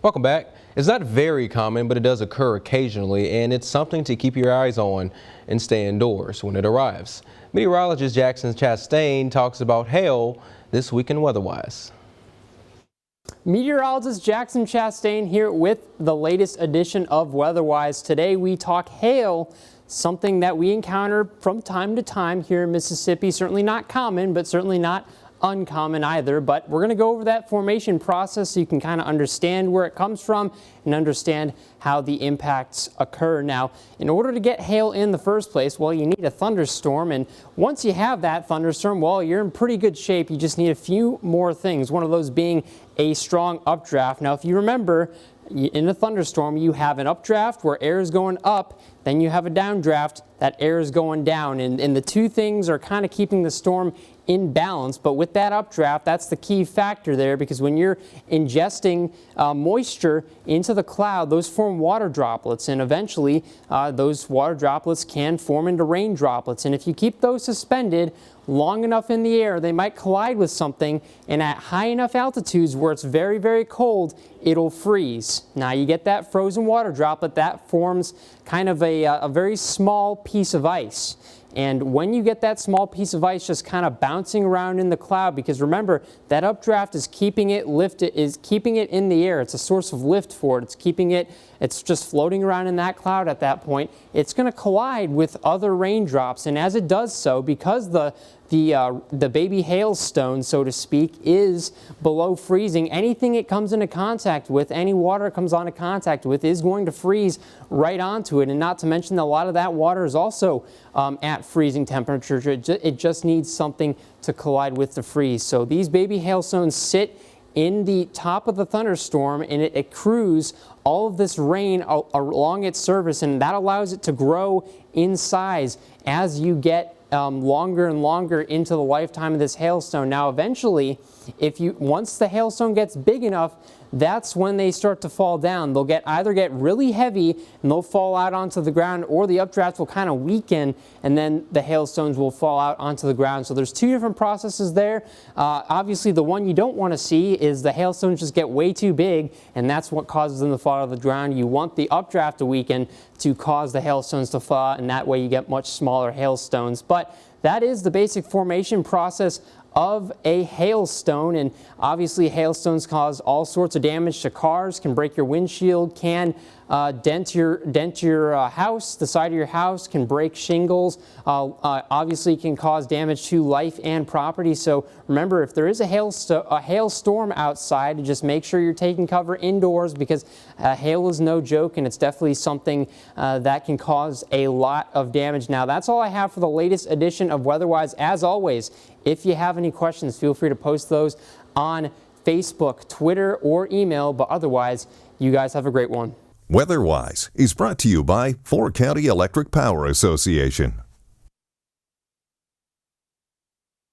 Welcome back. It's not very common, but it does occur occasionally, and it's something to keep your eyes on and stay indoors when it arrives. Meteorologist Jackson Chastain talks about hail this week in WeatherWise. Meteorologist Jackson Chastain here with the latest edition of WeatherWise. Today we talk hail, something that we encounter from time to time here in Mississippi. Certainly not common, but certainly not uncommon either. But we're going to go over that formation process so you can kind of understand where it comes from and understand how the impacts occur. Now, in order to get hail in the first place, well, you need a thunderstorm. And once you have that thunderstorm, well, you're in pretty good shape. You just need a few more things, one of those being a strong updraft. Now, if you remember, in a thunderstorm, you have an updraft where air is going up, then you have a downdraft that air is going down. And the two things are kind of keeping the storm in balance. But with that updraft, that's the key factor there, because when you're ingesting moisture into the cloud, those form water droplets, and eventually those water droplets can form into rain droplets. And if you keep those suspended long enough in the air, they might collide with something, and at high enough altitudes where it's very, very cold, it'll freeze. Now you get that frozen water droplet, that forms kind of a very small piece of ice. And when you get that small piece of ice just kind of bouncing around in the cloud, because remember, that updraft is keeping it lifted, is keeping it in the air. It's a source of lift for it. It's keeping it, it's just floating around in that cloud at that point. It's going to collide with other raindrops. And as it does so, because the baby hailstone, so to speak, is below freezing, anything it comes into contact with, any water it comes into contact with, is going to freeze right onto it. And not to mention that a lot of that water is also at freezing temperature. It just needs something to collide with to freeze. So these baby hailstones sit in the top of the thunderstorm, and it accrues all of this rain along its surface, and that allows it to grow in size as you get longer and longer into the lifetime of this hailstone. Now eventually, once the hailstone gets big enough, that's when they start to fall down. They'll either get really heavy and they'll fall out onto the ground, or the updraft will kind of weaken and then the hailstones will fall out onto the ground. So there's two different processes there. Obviously the one you don't want to see is the hailstones just get way too big, and that's what causes them to fall to the ground. You want the updraft to weaken to cause the hailstones to fall out, and that way you get much smaller hailstones. But that is the basic formation process of a hailstone, and obviously hailstones cause all sorts of damage to cars, can break your windshield, can dent your house, the side of your house, can break shingles, obviously can cause damage to life and property. So remember, if there is a hailstorm outside, just make sure you're taking cover indoors, because hail is no joke, and it's definitely something that can cause a lot of damage. Now that's all I have for the latest edition of WeatherWise. As always, if you have any questions, feel free to post those on Facebook, Twitter, or email. But otherwise, you guys have a great one. WeatherWise is brought to you by 4 County Electric Power Association.